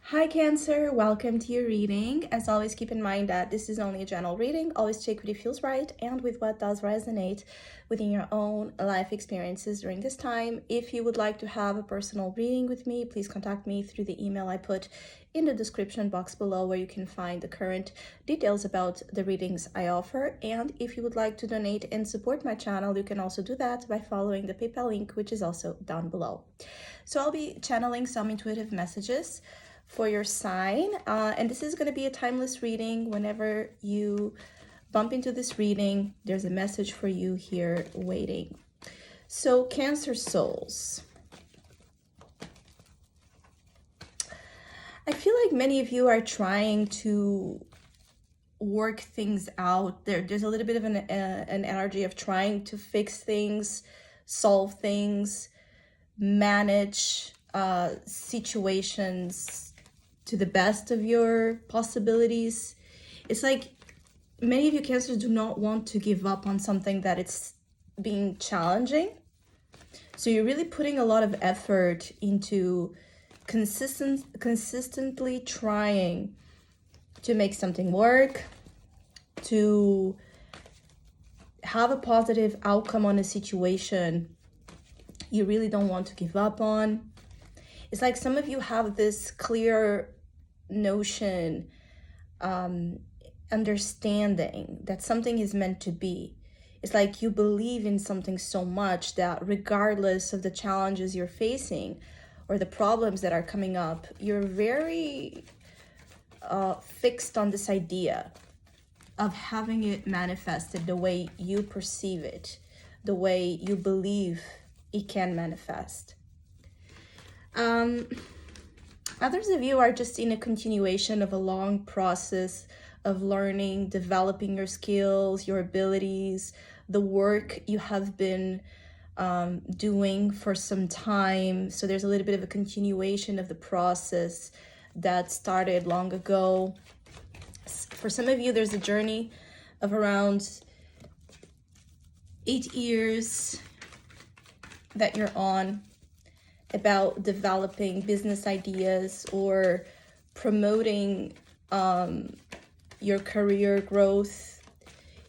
Hi Cancer, welcome to your reading. As always, keep in mind that this is only a general reading. Always check what it feels right and with what does resonate within your own life experiences during this time. If you would like to have a personal reading with me, please contact me through the email I put in the description box below, where you can find the current details about the readings I offer. And if you would like to donate and support my channel, you can also do that by following the PayPal link, which is also down below. So I'll be channeling some intuitive messages for your sign, and this is going to be a timeless reading. Whenever you bump into this reading, there's a message for you here waiting. So Cancer souls, I feel like many of you are trying to work things out. There's a little bit of an energy of trying to fix things, solve things, manage situations to the best of your possibilities. It's like many of you Cancers do not want to give up on something that it's being challenging. So you're really putting a lot of effort into consistently trying to make something work, to have a positive outcome on a situation you really don't want to give up on. It's like some of you have this clear notion, understanding that something is meant to be. It's like you believe in something so much that regardless of the challenges you're facing or the problems that are coming up, you're very fixed on this idea of having it manifested the way you perceive it, the way you believe it can manifest. Others of you are just in a continuation of a long process of learning, developing your skills, your abilities, the work you have been doing for some time. So there's a little bit of a continuation of the process that started long ago. For some of you, there's a journey of around 8 years that you're on, about developing business ideas or promoting your career growth.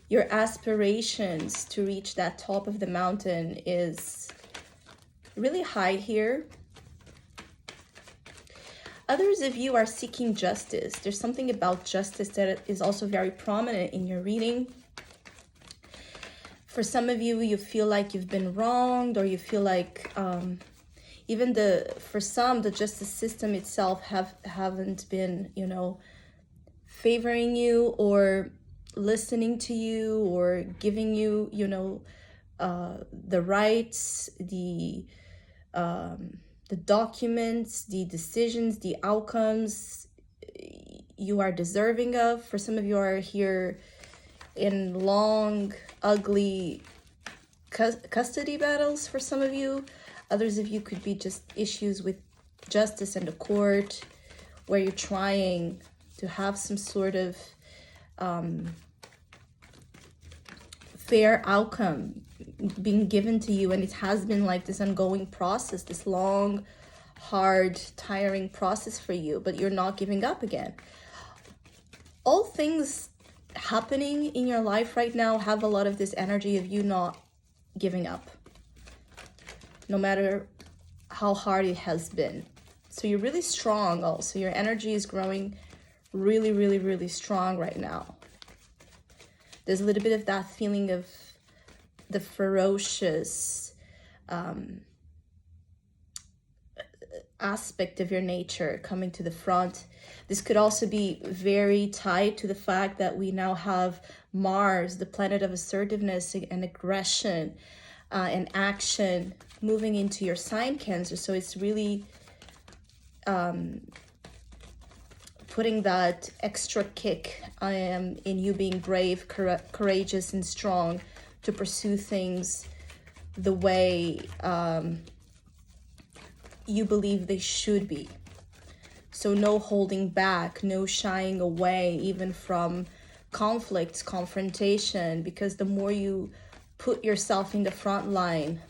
Your aspirations to reach that top of the mountain is really high here. Others of you are seeking justice. There's something about justice that is also very prominent in your reading. For some of you, you feel like you've been wronged, or you feel like for some, the justice system itself haven't been, favoring you or listening to you or giving you, the rights, the documents, the decisions, the outcomes you are deserving of. For some of you are here in long, ugly custody battles for some of you. Others of you could be just issues with justice and the court, where you're trying to have some sort of fair outcome being given to you. And it has been like this ongoing process, this long, hard, tiring process for you, but you're not giving up again. All things happening in your life right now have a lot of this energy of you not giving up, no matter how hard it has been. So you're really strong also. Your energy is growing really, really, really strong right now. There's a little bit of that feeling of the ferocious aspect of your nature coming to the front. This could also be very tied to the fact that we now have Mars, the planet of assertiveness and aggression and action, moving into your sign, Cancer. So it's really putting that extra kick in you being brave, courageous, and strong to pursue things the way you believe they should be. So no holding back, no shying away even from conflicts, confrontation, because the more you put yourself in the front line,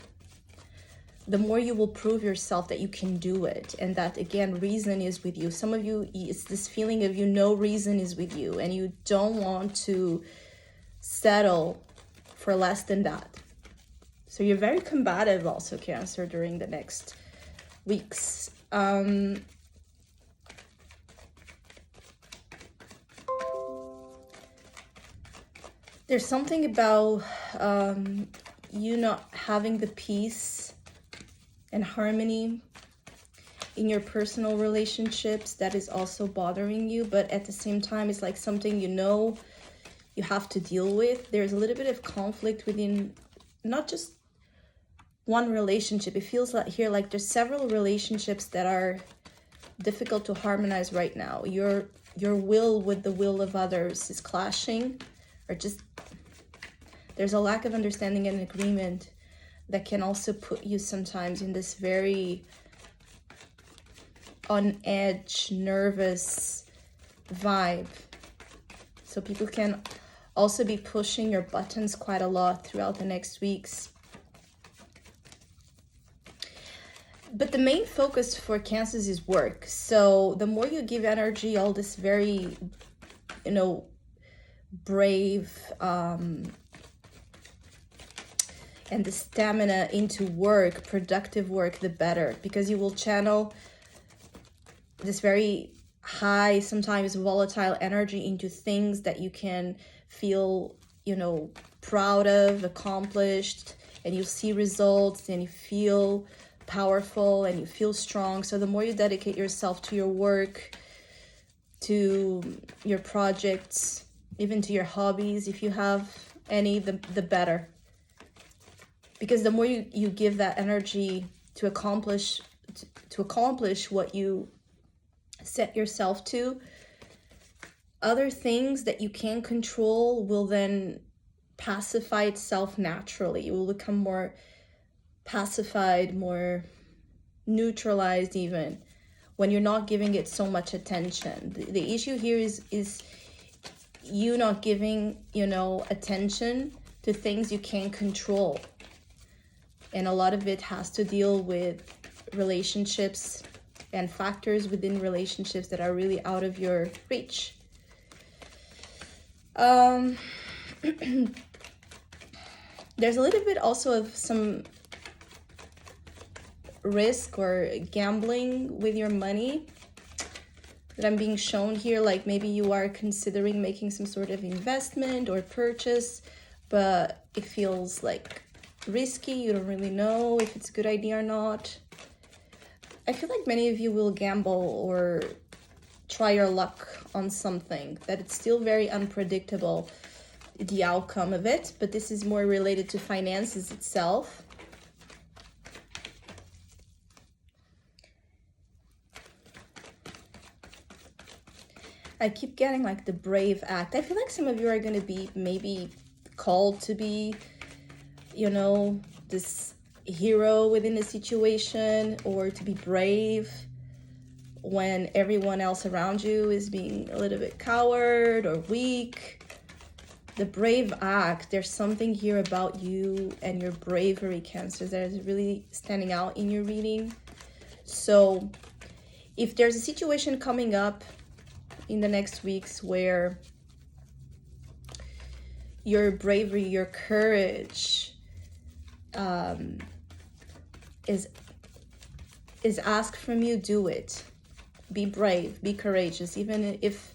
the more you will prove yourself that you can do it, and that, again, reason is with you. Some of you, it's this feeling of, you know, reason is with you, and you don't want to settle for less than that. So you're very combative also, Cancer, during the next weeks. There's something about you not having the peace and harmony in your personal relationships that is also bothering you, but at the same time, it's like something you know you have to deal with. There's a little bit of conflict within not just one relationship. It feels like here, like there's several relationships that are difficult to harmonize right now. Your will with the will of others is clashing, or just there's a lack of understanding and agreement that can also put you sometimes in this very on edge, nervous vibe. So people can also be pushing your buttons quite a lot throughout the next weeks. But the main focus for Cancers is work. So the more you give energy, all this very, you know, brave and the stamina into work, productive work, the better, because you will channel this very high, sometimes volatile energy into things that you can feel, you know, proud of, accomplished, and you see results, and you feel powerful, and you feel strong. So the more you dedicate yourself to your work, to your projects, even to your hobbies, if you have any, the better. Because the more you give that energy to accomplish what you set yourself to, other things that you can control will then pacify itself naturally. You will become more pacified, more neutralized, even when you're not giving it so much attention. The issue here is you not giving, you know, attention to things you can't control. And a lot of it has to deal with relationships and factors within relationships that are really out of your reach. There's a little bit also of some risk or gambling with your money that I'm being shown here. Like maybe you are considering making some sort of investment or purchase, but it feels like risky. You don't really know if it's a good idea or not. I feel like many of you will gamble or try your luck on something that it's still very unpredictable, the outcome of it, but this is more related to finances itself. I keep getting like the brave act. I feel like some of you are going to be maybe called to be, you know, this hero within the situation, or to be brave when everyone else around you is being a little bit coward or weak. The brave act, there's something here about you and your bravery, Cancer, that is really standing out in your reading. So if there's a situation coming up in the next weeks where your bravery, your courage is asked from you, do it. Be brave, be courageous, even if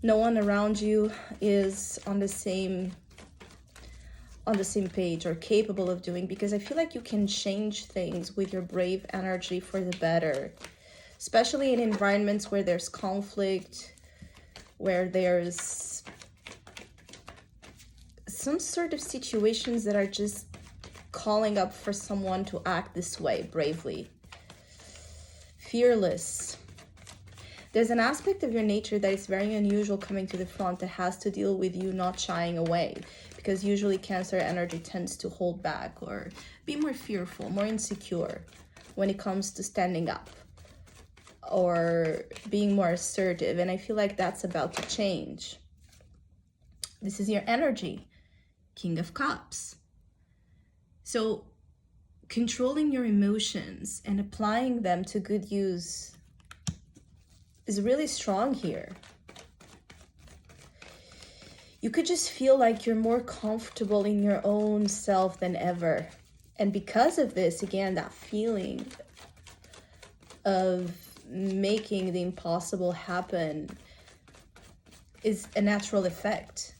no one around you is on the same page or capable of doing, because I feel like you can change things with your brave energy for the better, especially in environments where there's conflict, where there's some sort of situations that are just calling up for someone to act this way, bravely, fearless. There's an aspect of your nature that is very unusual coming to the front that has to deal with you not shying away, because usually Cancer energy tends to hold back or be more fearful, more insecure when it comes to standing up or being more assertive. And I feel like that's about to change. This is your energy, King of Cups. So controlling your emotions and applying them to good use is really strong here. You could just feel like you're more comfortable in your own self than ever. And because of this, again, that feeling of making the impossible happen is a natural effect.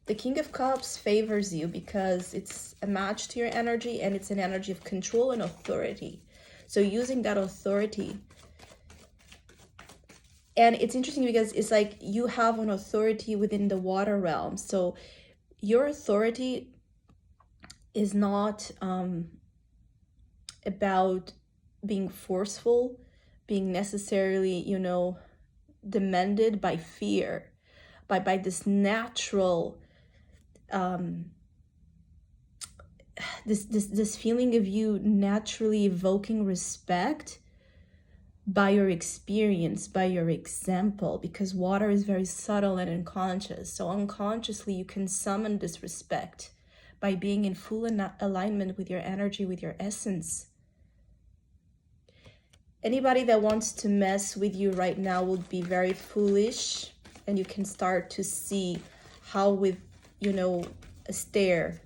The King of Cups favors you because it's a match to your energy, and it's an energy of control and authority. So using that authority, and it's interesting because it's like you have an authority within the water realm. So your authority is not about being forceful, being necessarily, you know, demanded by fear, by this natural this feeling of you naturally evoking respect by your experience, by your example, because water is very subtle and unconscious. So unconsciously you can summon this respect by being in full alignment with your energy, with your essence. Anybody that wants to mess with you right now would be very foolish, and you can start to see how with, you know, a stare,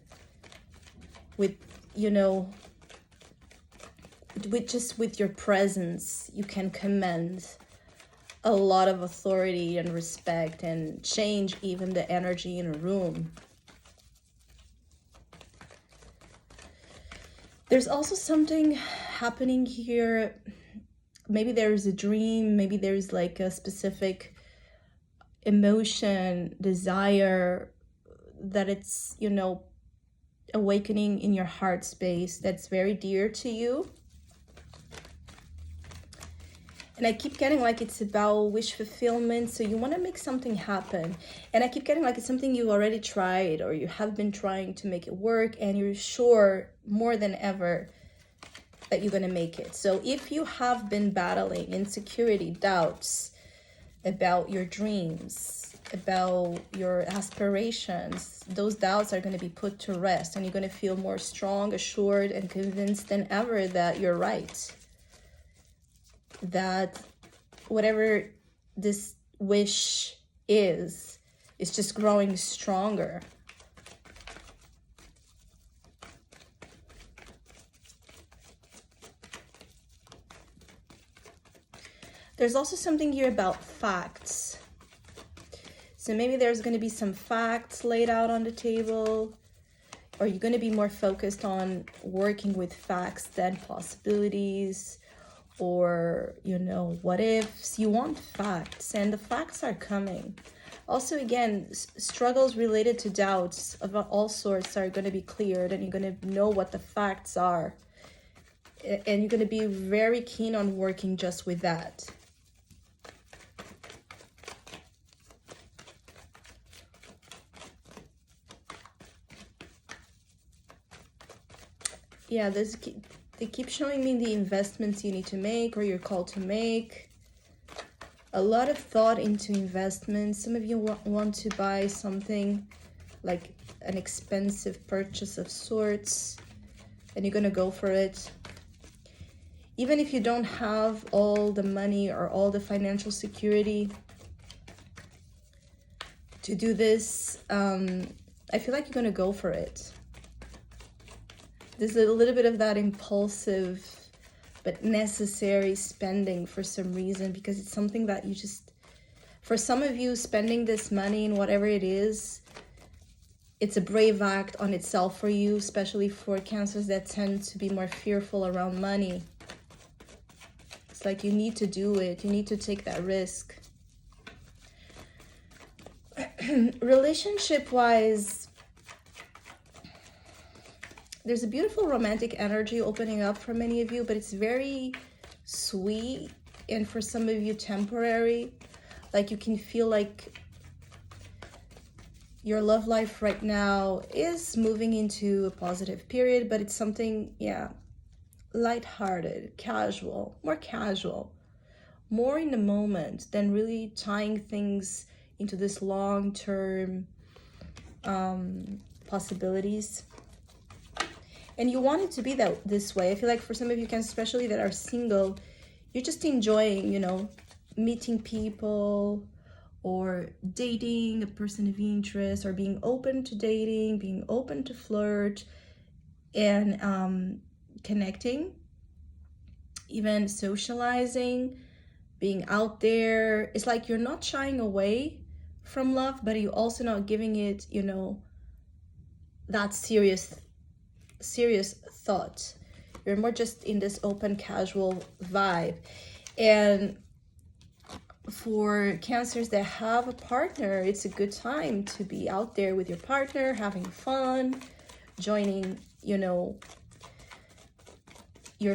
with, you know, with your presence, you can command a lot of authority and respect and change even the energy in a room. There's also something happening here. Maybe there's a dream, maybe there's like a specific emotion, desire that it's, you know, awakening in your heart space that's very dear to you. And I keep getting like it's about wish fulfillment. So you want to make something happen. And I keep getting like it's something you already tried, or you have been trying to make it work, and you're sure more than ever that you're going to make it. So if you have been battling insecurity, doubts about your dreams, about your aspirations, those doubts are going to be put to rest, and you're going to feel more strong, assured, and convinced than ever that you're right. That whatever this wish is just growing stronger. There's also something here about facts. So maybe there's going to be some facts laid out on the table, or you're going to be more focused on working with facts than possibilities, or, you know, what ifs. You want facts, and the facts are coming. Also, again, struggles related to doubts of all sorts are going to be cleared, and you're going to know what the facts are. And you're going to be very keen on working just with that. Yeah, they keep showing me the investments you need to make, or you're called to make. A lot of thought into investments. Some of you want to buy something like an expensive purchase of sorts, and you're going to go for it. Even if you don't have all the money or all the financial security to do this, I feel like you're going to go for it. There's a little bit of that impulsive but necessary spending for some reason, because it's something that you just, for some of you, spending this money in whatever it is, it's a brave act on itself for you, especially for Cancers that tend to be more fearful around money. It's like you need to do it. You need to take that risk. Relationship-wise, there's a beautiful romantic energy opening up for many of you, but it's very sweet, and for some of you temporary. Like you can feel like your love life right now is moving into a positive period, but it's something, yeah, lighthearted, casual, more in the moment than really tying things into this long-term possibilities. and you want it to be this way. I feel like for some of you, especially that are single, you're just enjoying, meeting people or dating a person of interest, or being open to dating, being open to flirt, and connecting, even socializing, being out there. It's like you're not shying away from love, but you're also not giving it, that serious thought. You're more just in this open, casual vibe. And for Cancers that have a partner, it's a good time to be out there with your partner, having fun, joining, your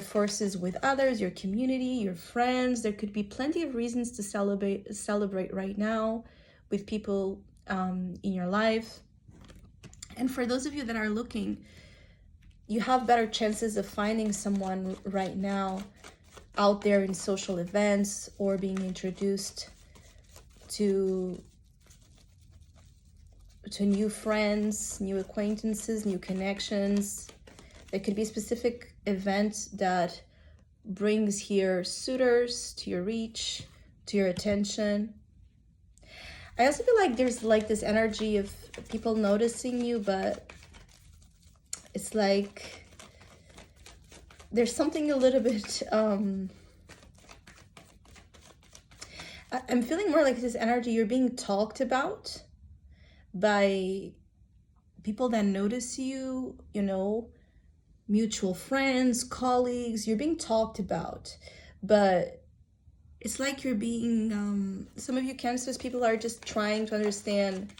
forces with others, your community, your friends. There could be plenty of reasons to celebrate right now with people in your life. And for those of you that are looking, you have better chances of finding someone right now out there in social events, or being introduced to new friends, new acquaintances, new connections. There could be a specific event that brings here suitors to your reach, to your attention. I also feel like there's like this energy of people noticing you, but it's like there's something a little bit, I'm feeling more like this energy, you're being talked about by people that notice you, mutual friends, colleagues. You're being talked about, but it's like you're being, some of you Cancers people are just trying to understand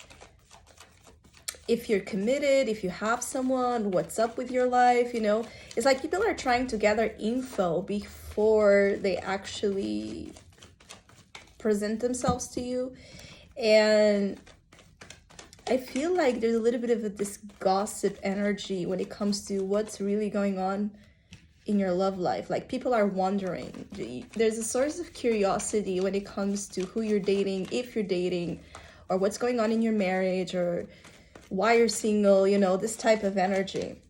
if you're committed, if you have someone, what's up with your life, It's like people are trying to gather info before they actually present themselves to you. And I feel like there's a little bit of this gossip energy when it comes to what's really going on in your love life. Like, people are wondering. There's a source of curiosity when it comes to who you're dating, if you're dating, or what's going on in your marriage, or why you're single, this type of energy.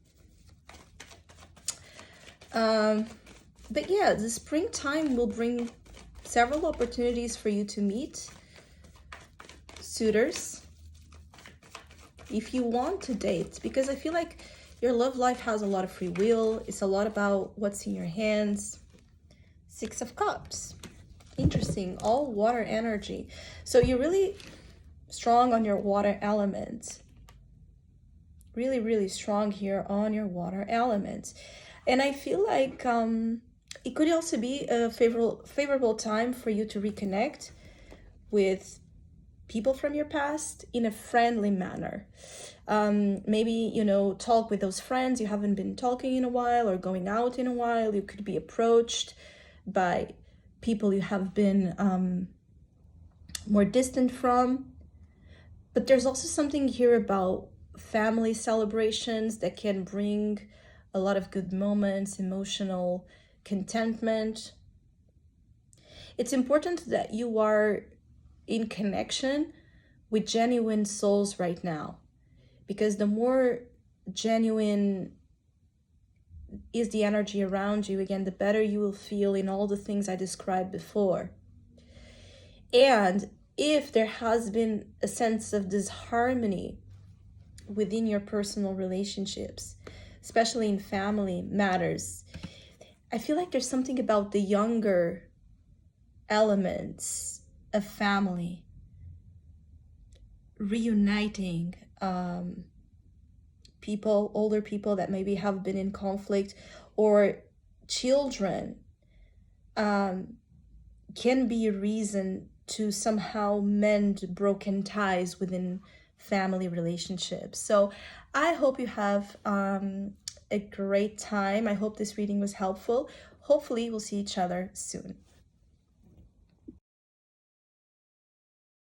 But yeah, the springtime will bring several opportunities for you to meet suitors if you want to date, because I feel like your love life has a lot of free will. It's a lot about what's in your hands. 6 of Cups. Interesting. All water energy. So you're really strong on your water element. Really, really strong here on your water element. And I feel like it could also be a favorable time for you to reconnect with people from your past in a friendly manner. Maybe, talk with those friends you haven't been talking in a while, or going out in a while. You could be approached by people you have been more distant from. But there's also something here about family celebrations that can bring a lot of good moments, emotional contentment. It's important that you are in connection with genuine souls right now, because the more genuine is the energy around you, again, the better you will feel in all the things I described before. And if there has been a sense of disharmony within your personal relationships, especially in family matters, I feel like there's something about the younger elements of family reuniting people, older people that maybe have been in conflict, or children, can be a reason to somehow mend broken ties within family relationships. So I hope you have a great time. I hope this reading was helpful. Hopefully we'll see each other soon.